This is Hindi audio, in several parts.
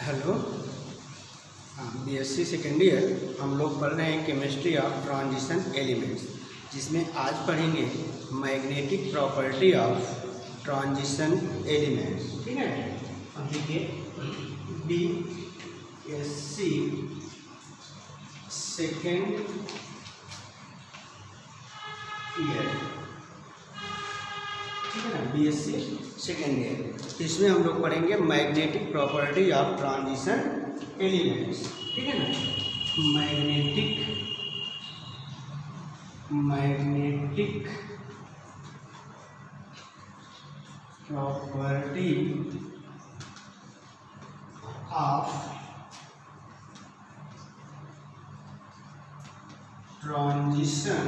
हेलो। बीएससी सेकेंड ईयर हम लोग पढ़ रहे हैं केमिस्ट्री ऑफ ट्रांजिशन एलिमेंट्स, जिसमें आज पढ़ेंगे magnetic property of transition elements. ठीक है, अब देखिए बीएससी सेकेंड ईयर, ठीक है ना, बीएससी सेकेंड ईयर। इसमें हम लोग पढ़ेंगे magnetic property of transition elements. ठीक है ना, magnetic property of transition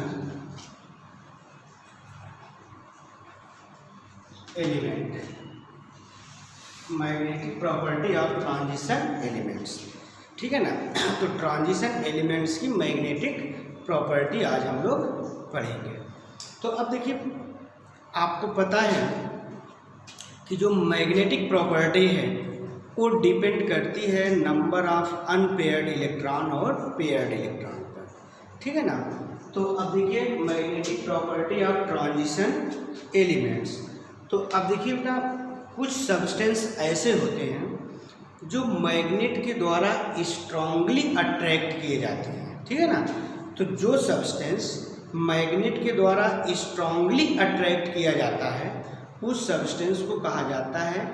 element, magnetic property of transition elements. ठीक है ना, तो ट्रांजिशन एलिमेंट्स की मैग्नेटिक प्रॉपर्टी आज हम लोग पढ़ेंगे। तो अब देखिए, आपको पता है कि जो मैग्नेटिक प्रॉपर्टी है वो डिपेंड करती है नंबर ऑफ अनपेयर्ड इलेक्ट्रॉन और पेयर्ड इलेक्ट्रॉन पर। ठीक है ना, तो अब देखिए magnetic property of transition elements. तो अब देखिए बेटा, कुछ सब्सटेंस ऐसे होते हैं जो मैग्नेट के द्वारा स्ट्रांगली अट्रैक्ट किए जाते हैं। ठीक है ना, तो जो सब्सटेंस मैग्नेट के द्वारा स्ट्रांगली अट्रैक्ट किया जाता है उस सब्सटेंस को कहा जाता है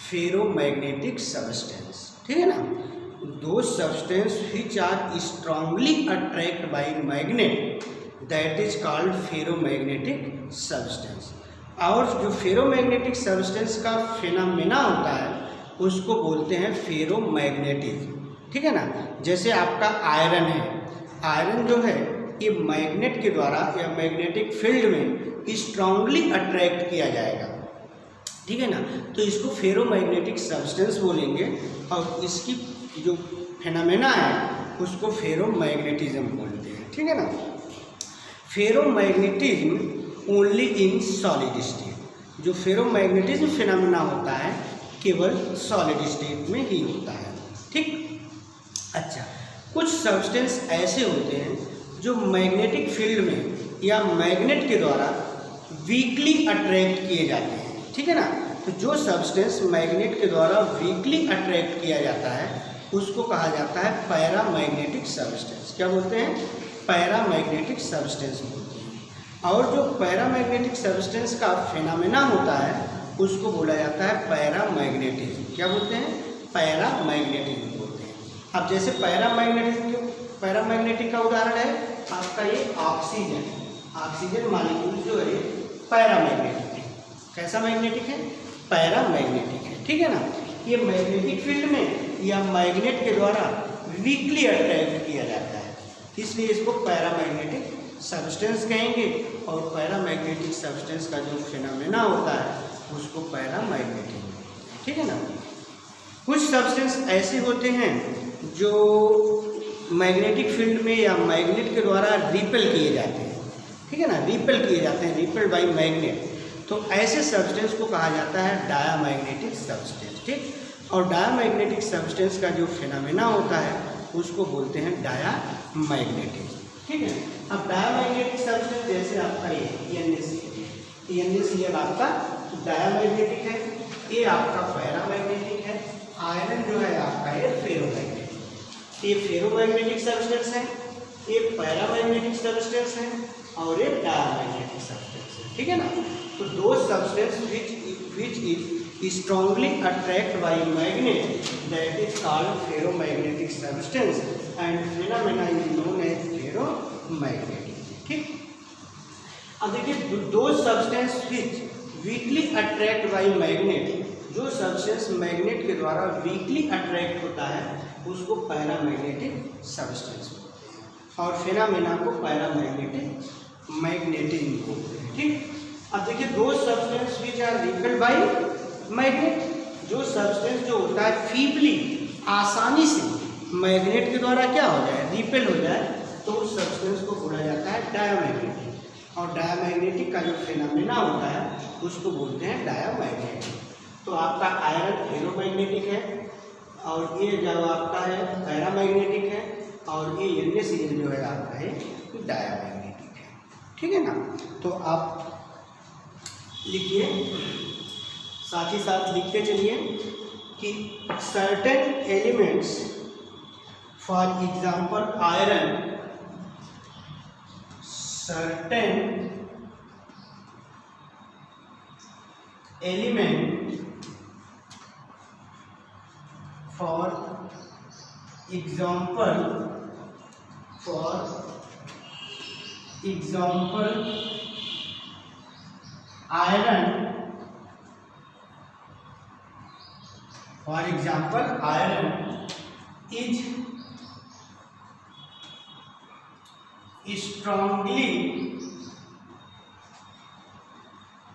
फेरोमैग्नेटिक सब्सटेंस। ठीक है ना, those substance which are strongly attract by magnet that is called ferromagnetic substance. और जो फेरोमैग्नेटिक सब्सटेंस का फिनोमेना होता है उसको बोलते हैं फेरोमैग्नेटिज्म। ठीक है ना, जैसे आपका आयरन है, आयरन जो है ये मैग्नेट के द्वारा या मैग्नेटिक फील्ड में स्ट्रांगली अट्रैक्ट किया जाएगा। ठीक है ना, तो इसको फेरोमैग्नेटिक सब्सटेंस बोलेंगे और इसकी जो फिनोमेना है उसको फेरोमैग्नेटिज्म बोलते हैं। ठीक है ना, ferromagnetism only in solid state, जो फेरोमैग्नेटिज्म फिनोमेना होता है केवल सॉलिड स्टेट में ही होता है। ठीक, अच्छा, कुछ सब्सटेंस ऐसे होते हैं जो मैग्नेटिक फील्ड में या मैग्नेट के द्वारा वीकली अट्रैक्ट किए जाते हैं। ठीक है ना, तो जो सब्सटेंस मैग्नेट के द्वारा वीकली अट्रैक्ट किया जाता है उसको कहा जाता है पैरामैग्नेटिक सब्सटेंस। क्या बोलते हैं? पैरामैग्नेटिक सब्सटेंस बोलते हैं। और जो पैरामैग्नेटिक सब्सटेंस का फिनोमेना होता है उसको बोला जाता है पैरामैग्नेटिज्म। क्या बोलते हैं? पैरामैग्नेटिज्म बोलते हैं। अब जैसे पैरामैग्नेटिक का उदाहरण है आपका ये ऑक्सीजन। ऑक्सीजन मॉलिक्यूल जो है पैरामैग्नेटिक है। कैसा मैग्नेटिक है? पैरामैग्नेटिक है। ठीक है ना, ये मैग्नेटिक फील्ड में या मैग्नेट के द्वारा वीकली अट्रैक्ट किया जाता है, इसलिए इसको पैरामैग्नेटिक सब्सटेंस कहेंगे। और पैरामैग्नेटिक सब्सटेंस का जो फिनोमेना होता है उसको पैरामैग्नेटिज्म। ठीक है ना, कुछ सब्सटेंस ऐसे होते हैं जो मैग्नेटिक फील्ड में या मैग्नेट के द्वारा रिपेल किए जाते हैं। ठीक है ना, रिपेल किए जाते हैं, रिपेल्ड बाय मैग्नेट। तो ऐसे सब्सटेंस को कहा जाता है डायामैग्नेटिक सब्सटेंस। ठीक, और डायामैग्नेटिक सब्सटेंस का जो फिनोमेना होता है उसको बोलते हैं डायामैग्नेटिज्म। ठीक है, अब डायामैग्नेटिक सब्सटेंस जैसे आपका ये आपका डायामैग्नेटिक है, ये आपका पैरामैग्नेटिक है। आयरन जो है आपका ये फेरोमैग्नेटिक, ये फेरोमैग्नेटिक सब्सटेंस है, ये पैरामैग्नेटिक सब्सटेंस है और ये डायामैग्नेटिक सब्सटेंस है। ठीक है ना, तो those substance which is strongly attract by magnet that is called ferromagnetic substance and phenomena is known as ferromagnetism. ठीक, अब देखिए, those substance which weakly attract by magnet, जो सब्सटेंस मैग्नेट के द्वारा वीकली अट्रैक्ट होता है उसको पैरामैग्नेटिक सब्सटेंस बोलते हैं और फिनोमेना को पैरामैग्नेटिक मैग्नेटिज्म बोलते हैं। ठीक, अब देखिए, those substance which are repelled by magnet, जो सब्सटेंस जो होता है फीबली, आसानी से मैग्नेट के द्वारा क्या हो जाए, रिपेल हो जाए, तो उस सब्सटेंस को बोला जाता है डायामैग्नेटिक। और डायामैग्नेटिक का जो फिनोमेना होता है उसको बोलते हैं डायामैग्नेटिक। तो आपका आयरन फेरोमैग्नेटिक है, और ये जो आपका है पैरामैग्नेटिक है, और ये अन्य सीरीज जो है आपका है डायामैग्नेटिक है। ठीक है ना। तो आप लिखिए, साथ ही साथ लिखते चलिए कि certain elements, for example iron, certain element for example iron, is strongly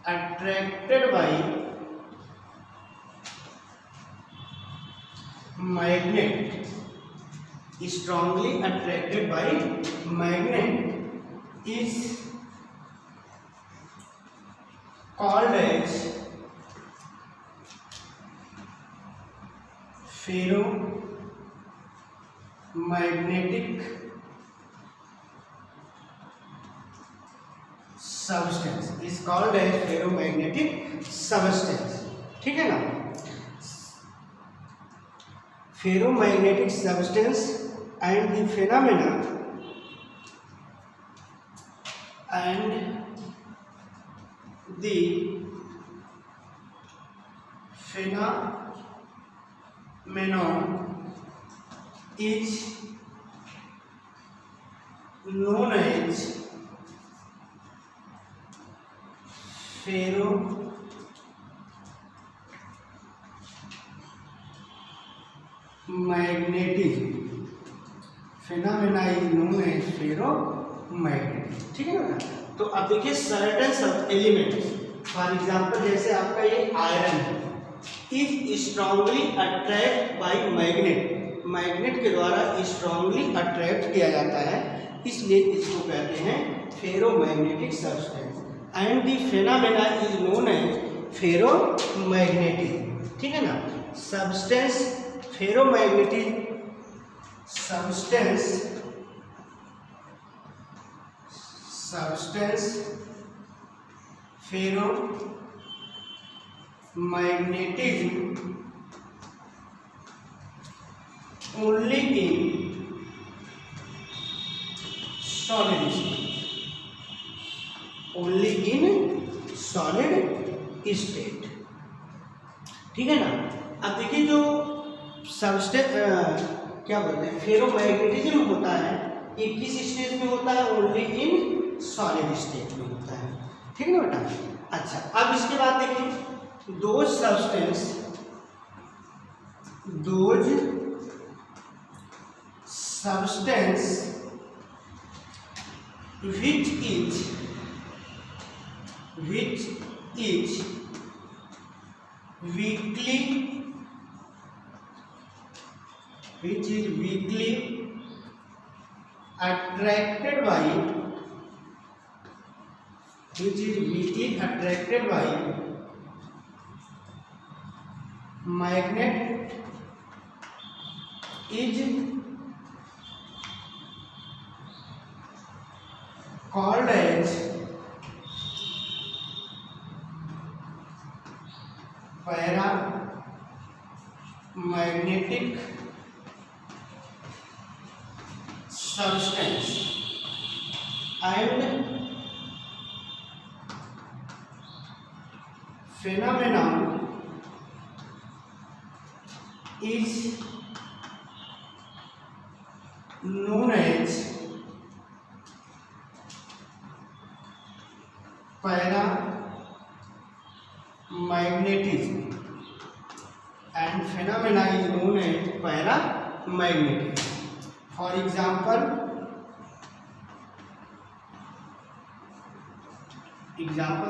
attracted by magnet, strongly attracted by magnet is called as ferromagnetic substance, is called as ferromagnetic substance। ठीक है ना। ferromagnetic substance and the phenomena is known as ferromagnetism, phenomena is known as ferromagnetism। ठीक है ना। तो अब देखिए सर्टेन सब एलिमेंट्स, फॉर एग्जांपल जैसे आपका ये आयरन है, is strongly attract by magnet, magnet के द्वारा स्ट्रांगली अट्रैक्ट किया जाता है, इसलिए इसको कहते हैं ferromagnetic substance, and the phenomena is known as ferromagnetism. ठीक है ना। Substance ferromagnetic substance ferromagnetism only in solid state, only in solid state। ठीक है ना। अब देखिए जो सबस्टेंस क्या बोलते हैं फेरोमैग्नेटिज्म होता है, ये किस स्टेट में होता है, ओनली इन सॉलिड स्टेट में होता है। ठीक है ना बेटा। अच्छा, अब इसके बाद देखिए those substance which is weakly attracted by magnet is called as paramagnetic substance, and phenomenon is known as paramagnetism, and phenomena is known as paramagnetism। For example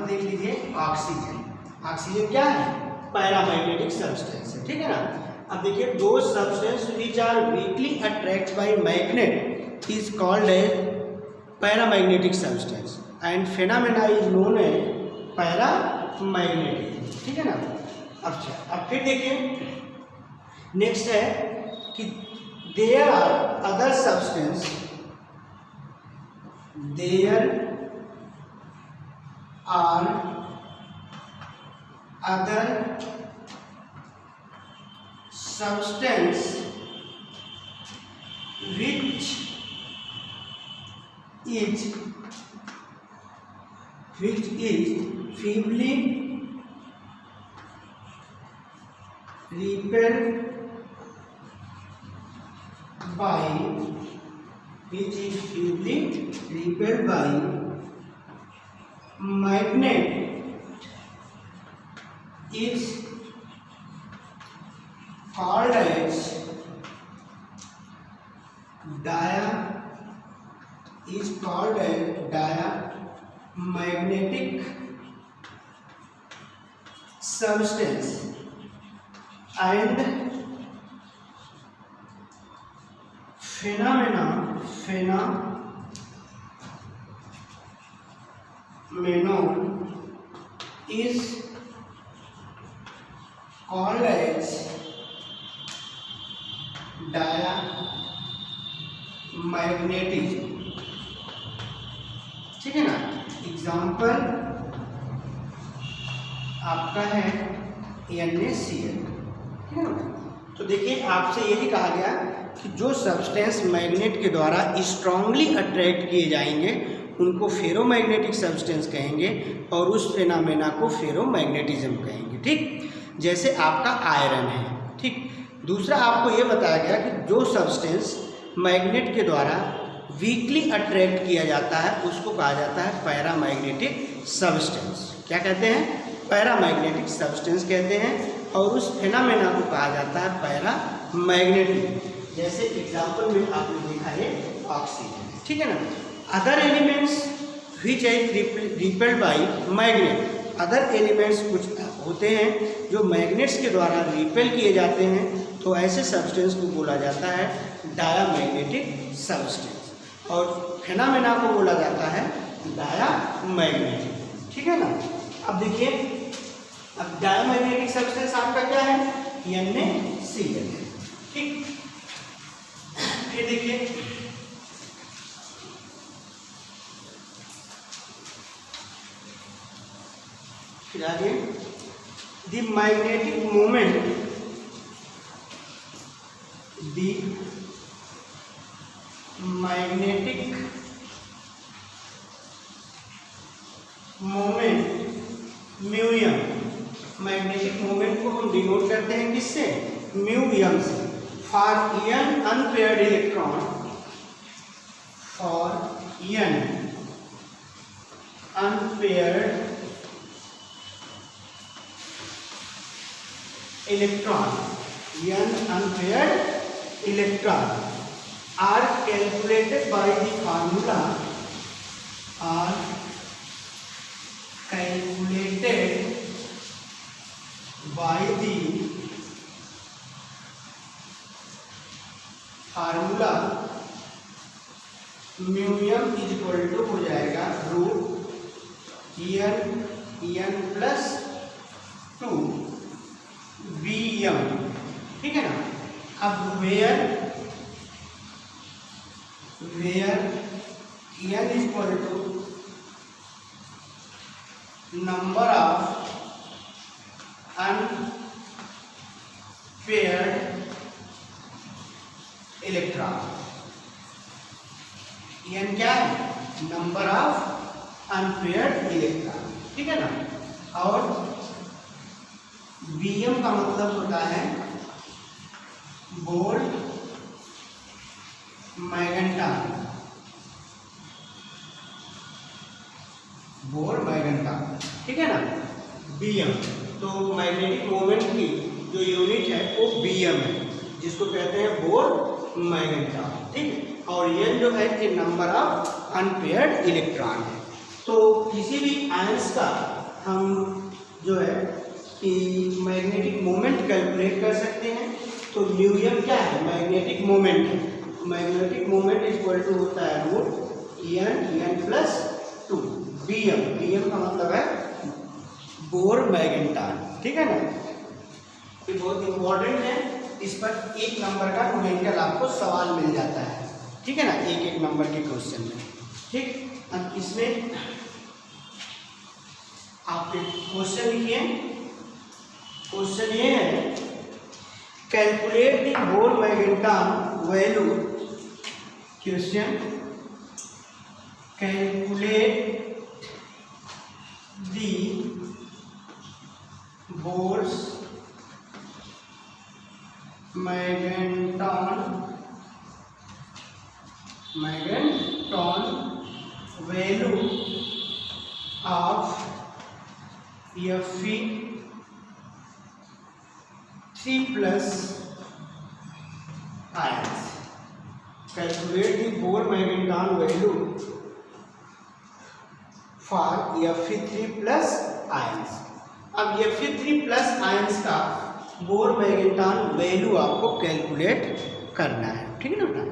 देख लीजिए, ऑक्सीजन क्या है, पैरामैग्नेटिक सब्सटेंस है। ठीक है ना। अब देखिए those substance which are weakly attract by magnet is called as paramagnetic substance, and phenomena is known as paramagnetism. ठीक है ना। अब फिर देखिए नेक्स्ट है कि there are other substance, there are other substance which is feebly repelled by magnet is called as diamagnetic substance and phenomenon is called as diamagnetism। ठीक है ना। एग्जाम्पल आपका है NaCl, ठीक है ना। तो देखिए आपसे यही कहा गया कि जो सब्सटेंस मैग्नेट के द्वारा स्ट्रांगली अट्रैक्ट किए जाएंगे उनको फेरोमैग्नेटिक सब्सटेंस कहेंगे और उस फेनामेना को फेरोमैग्नेटिज्म कहेंगे। ठीक, जैसे आपका आयरन है। ठीक, दूसरा आपको ये बताया गया कि जो सब्सटेंस मैग्नेट के द्वारा वीकली अट्रैक्ट किया जाता है उसको कहा जाता है पैरामैग्नेटिक सब्सटेंस। क्या कहते हैं? पैरामैग्नेटिक सब्सटेंस कहते हैं। और उस फेनामेना को कहा जाता है पैरामैग्नेटिक। जैसे एग्जाम्पल में आपने देखा है ऑक्सीजन, ठीक है ना। Other elements which are repelled by magnet, other elements कुछ होते हैं जो मैग्नेट्स के द्वारा रिपेल किए जाते हैं, तो ऐसे सब्सटेंस को बोला जाता है डायामैग्नेटिक सब्सटेंस और फेनामेना को बोला जाता है डायामैग्नेटिक। ठीक है ना। अब देखिए, अब डायामैग्नेटिक सब्सटेंस आपका क्या है? NaCl। ठीक, फिर देखिए फिर आगे the magnetic moment mu m. Magnetic moment को हम डिनोट करते हैं किससे? म्यूएम से। For n unpaired electron, for n unpaired electron, n unpaired electron are calculated by the formula, are calculated by the formula mu m is equal to हो जाएगा रूट n प्लस 2 Vm। ठीक है ना। अब where n is equal to number of unpaired electron. n क्या है? Number of unpaired electron. ठीक है ना। और Bm का मतलब होता है बोर मैग्नेटान, बोर मैग्नेटान। ठीक है ना। Bm, तो मैग्नेटिक मोमेंट की जो यूनिट है वो Bm है, जिसको कहते हैं बोर मैग्नेटान। ठीक, और n जो है कि नंबर ऑफ अनपेयर्ड इलेक्ट्रॉन है। तो किसी भी आयंस का हम जो है कि मैग्नेटिक मोमेंट कैलकुलेट कर सकते हैं। तो म्यूएम क्या है? मैग्नेटिक मोमेंट है। मैग्नेटिक मोमेंट इक्वल टू होता है root n plus 2 Bm। Bm का मतलब है बोर मैग्नेटान। ठीक है ना। ये बहुत इंपॉर्टेंट है इस पर 1 नंबर का न्यूमेरिकल आपको सवाल मिल जाता है, ठीक है ना, 1-1 नंबर के क्वेश्चन में। ठीक, अब इसमें आप क्वेश्चन लिखिए। क्वेश्चन ये है, calculate the bore magneton value. Question, calculate the bourse magneton value of Fe3+ ions. Calculate the Bohr magneton value for Fe3+ ions. अब Fe3+ ions का बोर मैग्नेटॉन वैल्यू आपको कैलकुलेट करना है, ठीक है ना।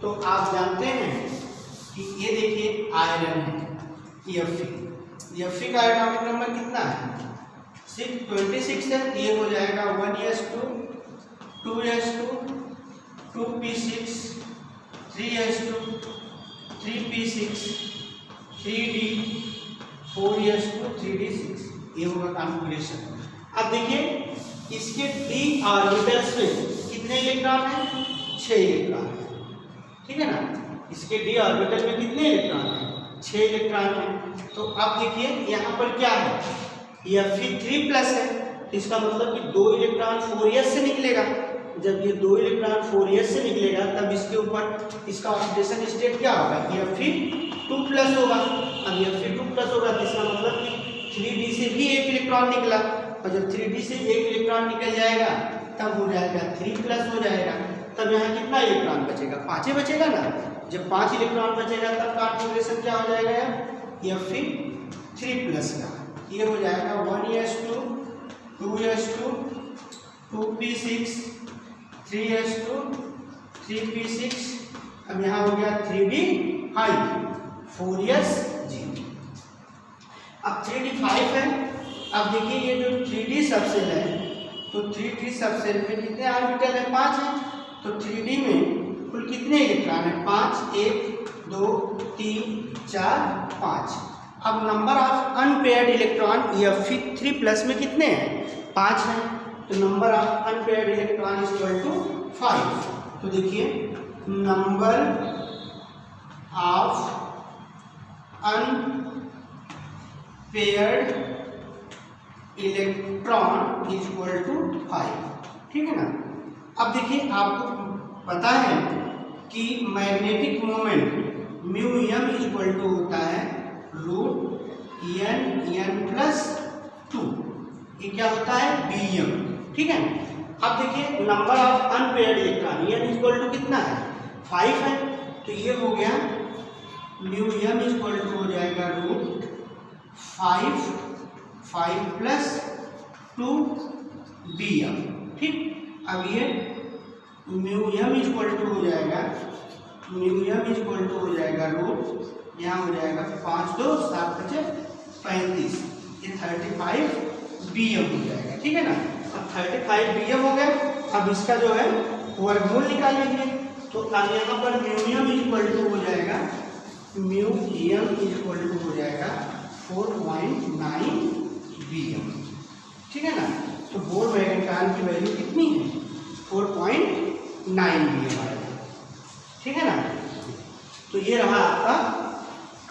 तो आप जानते हैं कि ये देखिए आयरन है, Fe का एटॉमिक नंबर कितना है, 26 है। ये हो जाएगा 1s2, 2s2, 2p6, 3s2, 3p6, 3d, 4s2, 3d6, ये होगा कॉन्फ़िगरेशन। अब देखिए इसके d ऑर्बिटल्स में कितने इलेक्ट्रॉन हैं, 6 इलेक्ट्रॉन है, ठीक है ना। इसके d ऑर्बिटल में कितने इलेक्ट्रॉन हैं, 6 इलेक्ट्रॉन है। तो अब देखिए यहाँ पर क्या है, Fe3+ है, तो इसका मतलब कि 2 इलेक्ट्रॉन 4s से निकलेगा। जब ये 2 इलेक्ट्रॉन 4s से निकलेगा तब इसके ऊपर इसका ऑक्सीडेशन स्टेट क्या होगा, Fe2+ होगा। अब Fe2+ होगा तो इसका मतलब कि 3d से भी 1 इलेक्ट्रॉन निकला, और जब 3d से 1 इलेक्ट्रॉन निकल जाएगा तब हो जाएगा 3+ हो जाएगा। तब यहाँ कितना इलेक्ट्रॉन बचेगा, 5 बचेगा ना। जब 5 इलेक्ट्रॉन बचेगा तब कॉन्फ़िगरेशन क्या हो जाएगा Fe3+ का, ये हो जाएगा 1s2, 2s2, 2p6, 3s2, 3p6, अब यहाँ हो गया 3d5, 4s0। अब 3d5 है। अब देखिए ये जो 3d सबसेल है, तो 3d सबसेल में कितने ऑर्बिटल है, 5 है। तो 3d में कुल कितने इलेक्ट्रॉन है, 5, 1, 2, 3, 4, 5। अब number of unpaired electron Fe3+ में कितने हैं, 5 हैं। तो number of unpaired electron is equal to 5। तो देखिए number of unpaired electron is equal to 5, ठीक है ना। अब देखिए आपको पता है कि magnetic moment μm is equal to होता है √n+2, ये क्या होता है Bm, ठीक है। अब देखिए number of unpaired electron n is equal to कितना है, 5 है। तो ये हो गया μm इज इक्वल टू हो जाएगा √5+2Bm, ठीक। अब ये μm इज इक्वल टू हो जाएगा, μm इज इक्वल टू हो जाएगा रूट, यहाँ हो जाएगा 5 2 7 5 35, ये 35 Bm हो जाएगा, ठीक है ना। अब 35 Bm हो गया। अब इसका जो है वर्गमूल निकाल लीजिए। तो अब यहाँ पर μm इज इक्वल टू हो जाएगा, μm इज इक्वल टू हो जाएगा 4.9 Bm, ठीक है ना। तो बोर मैग्नेटॉन की वैल्यू कितनी है, 4.9 Bm आएगा, ठीक है ना। तो ये रहा आपका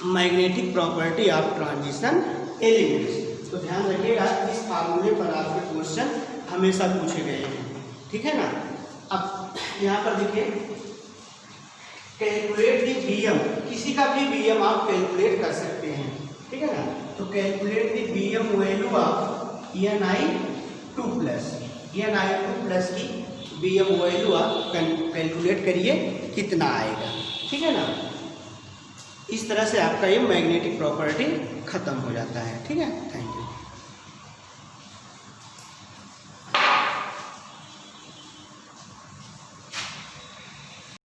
magnetic property of transition elements. तो ध्यान रखिएगा इस फार्मूले पर आपके क्वेश्चन हमेशा पूछे गए हैं, ठीक है ना। अब यहाँ पर देखिए कैलकुलेट दी Bm, किसी का भी Bm आप कैलकुलेट कर सकते हैं, ठीक है ना। तो calculate the Bm value of Ni2+ की Bm वैल्यू आप कैलकुलेट करिए कितना आएगा, ठीक है ना। इस तरह से आपका ये मैग्नेटिक प्रॉपर्टी खत्म हो जाता है, ठीक है। Thank you.